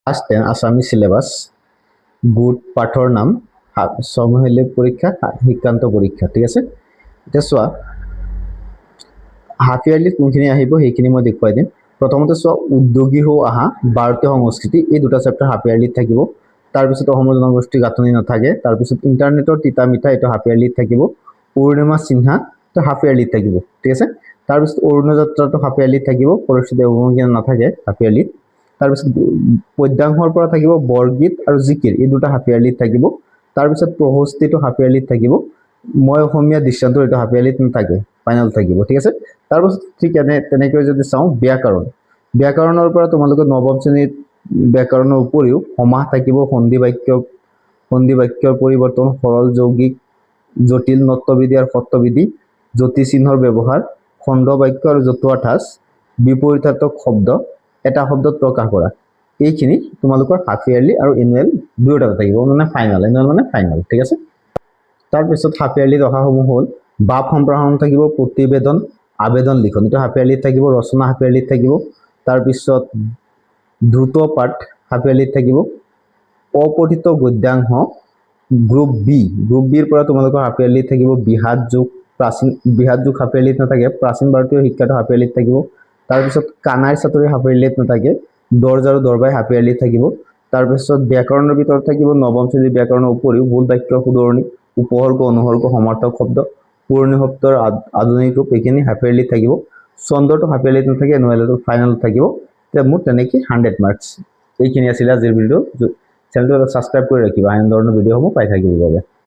class 10 আসামি syllabus good পাঠৰ নাম সমহিলে পৰীক্ষা শিক্ষান্ত পৰীক্ষা ঠিক আছে এতিয়া চোৱা হাফ ইয়াৰলি কোনখিনি আহিব সেইখিনি মই দেখুৱাই দিম প্ৰথমতে চোৱা উদ্যোগী হো আহা ভাৰতীয় সংস্কৃতি এই দুটা চেপ্টাৰ হাফ ইয়াৰলিত থাকিব তাৰপিছত অসমৰ জনগোষ্ঠী গাঁথনি নাথাকে তাৰপিছত ইণ্টাৰনেটৰ তিতা মিঠা এইটো হাফ ইয়াৰলিত থাকিব পূৰ্ণিমা সিনহা তো হাফ ইয়াৰলিত থাকিব ঠিক আছে তাৰপিছত অৰুণযাত্ৰাটো হাফ ইয়াৰলিত থাকিব পৰিস্থিতি অৱমুখীন নাথাকে হাফ ইয়াৰলিত তাৰপিছত পদ্যাংশৰ পৰা থাকিব বৰগীত আৰু জিকিৰ এই দুটা হাফ ইয়াৰলিত থাকিব তাৰপিছত প্ৰহস্তিটো হাফ ইয়াৰলিত থাকিব মই অসমীয়া দৃশ্যান্তৰ এটা হাফ ইয়াৰলিত নাথাকে ফাইনাল থাকিব ঠিক আছে তাৰপিছত ঠিক তেনেকৈ যদি চাওঁ ব্যাকৰণৰ পৰা তোমালোকে নৱম শ্ৰেণীত ব্যাকৰণৰ উপৰিও সমাস থাকিব সন্ধি বাক্যৰ পৰিৱৰ্তন সৰল যৌগিক জটিল নত্যবিধি আৰু সত্যবিধি জ্যোতি চিহ্নৰ ব্যৱহাৰ খণ্ড বাক্য আৰু জতুৱা ঠাঁচ বিপৰীতাৰ্থক শব্দ এটা শব্দত প্ৰকাশ কৰা এইখিনি তোমালোকৰ হাফ ইয়াৰলি আৰু এনুৱেল দুয়োটা থাকিব মানে ফাইনাল এনুৱেল মানে ফাইনাল ঠিক আছে তাৰপিছত হাফ ইয়াৰলিত অহাসমূহ হ'ল বাপ সম্প্ৰসাৰণ থাকিব প্ৰতিবেদন আবেদন লিখন এটা হাফ ইয়াৰলিত থাকিব ৰচনা হাফ ইয়াৰলিত থাকিব তাৰপিছত দ্ৰুত পাঠ হাফ ইয়াৰলিত থাকিব অপঠিত গদ্যাংশ গ্ৰুপ বিৰ পৰা তোমালোকৰ হাফ ইয়াৰলিত থাকিব বিহাত যুগ হাফ ইয়াৰলিত নাথাকে প্ৰাচীন ভাৰতীয় শিক্ষাটো হাফ ইয়াৰলিত থাকিব তাৰপিছত কানাই চাতুৰি হাফ ইয়াৰলিত নাথাকে দৰ্জ আৰু দৰবাই হাফ ইয়াৰলিত থাকিব তাৰপিছত ব্যাকৰণৰ ভিতৰত থাকিব নৱম শ্ৰেণীৰ ব্যাকৰণৰ উপৰিও মূল বাক্য শুধৰণি উপসৰ্গ অনুসৰ্গ সমাৰ্থক শব্দ পুৰণি শব্দৰ আধুনিক ৰূপ এইখিনি হাফ ইয়াৰলিত থাকিব ছন্দটো হাফ ইয়াৰলিত নাথাকে এনুৱেলটো ফাইনেল থাকিব এতিয়া মোৰ তেনেকৈ 100 মাৰ্কছ এইখিনি আছিলে আজিৰ ভিডিঅ' চেনেলটো ছাবস্ক্ৰাইব কৰি ৰাখিবা এনে ধৰণৰ ভিডিঅ'সমূহ পাই থাকিব বাবে